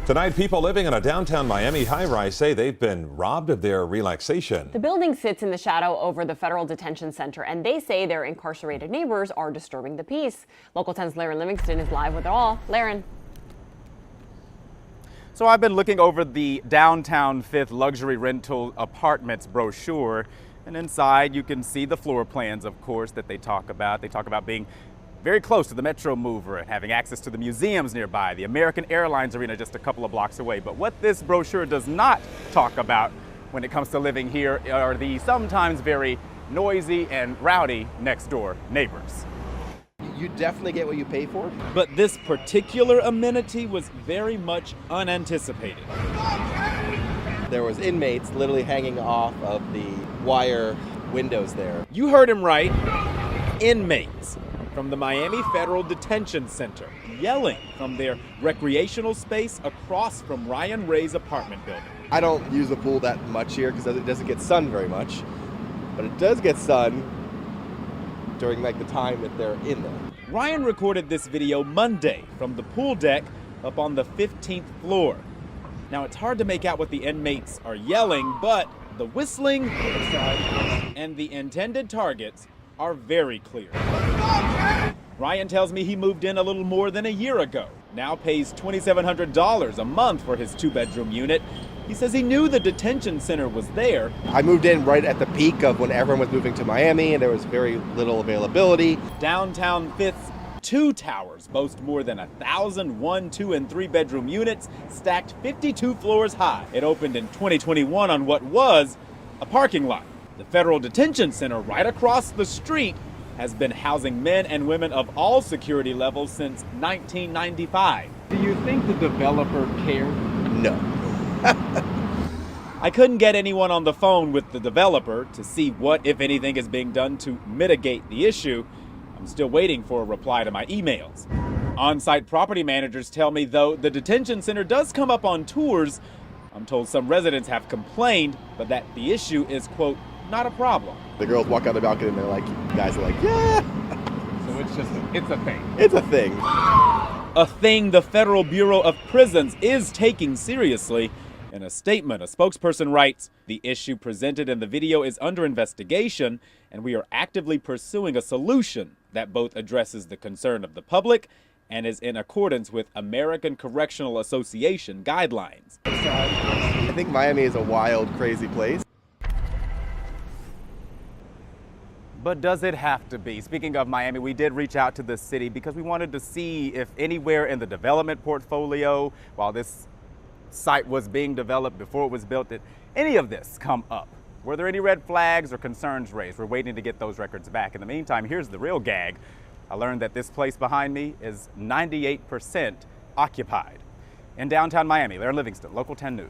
Tonight, people living in a downtown Miami high-rise say they've been robbed of their relaxation. The building sits in the shadow over the federal detention center, and they say their incarcerated neighbors are disturbing the peace. Local 10's Laren Livingston is live with it all. Laren. So I've been looking over the downtown Fifth luxury rental apartments brochure, and inside you can see the floor plans, of course, that they talk about. They talk about being very close to the Metro Mover and having access to the museums nearby, the American Airlines Arena just a couple of blocks away. But what this brochure does not talk about when it comes to living here are the sometimes very noisy and rowdy next door neighbors. You definitely get what you pay for. But this particular amenity was very much unanticipated. There was inmates literally hanging off of the wire windows there. You heard him right. Inmates from the Miami Federal Detention Center yelling from their recreational space across from Ryan Ray's apartment building. I don't use the pool that much here because it doesn't get sun very much, but it does get sun during the time that they're in there. Ryan recorded this video Monday from the pool deck up on the 15th floor. Now it's hard to make out what the inmates are yelling, but the whistling and the intended targets are very clear. Ryan tells me he moved in a little more than a year ago, now pays $2,700 a month for his two-bedroom unit. He says he knew the detention center was there. I moved in right at the peak of when everyone was moving to Miami and there was very little availability. Downtown Fifth's two towers boast more than 1,000 one, two, and three-bedroom units stacked 52 floors high. It opened in 2021 on what was a parking lot. The Federal Detention Center right across the street has been housing men and women of all security levels since 1995. Do you think the developer cared? No. I couldn't get anyone on the phone with the developer to see what, if anything, is being done to mitigate the issue. I'm still waiting for a reply to my emails. On-site property managers tell me, though, the detention center does come up on tours. I'm told some residents have complained, but that the issue is, quote, not a problem. The girls walk out the balcony and they're like, guys are like, yeah. So it's a thing. It's a thing. A thing the Federal Bureau of Prisons is taking seriously. In a statement, a spokesperson writes, "The issue presented in the video is under investigation, and we are actively pursuing a solution that both addresses the concern of the public and is in accordance with American Correctional Association guidelines." I think Miami is a wild, crazy place. But does it have to be? Speaking of Miami, we did reach out to the city because we wanted to see if anywhere in the development portfolio, while this site was being developed, before it was built, did any of this come up? Were there any red flags or concerns raised? We're waiting to get those records back. In the meantime, here's the real gag. I learned that this place behind me is 98% occupied. In downtown Miami, Laren Livingston, Local 10 News.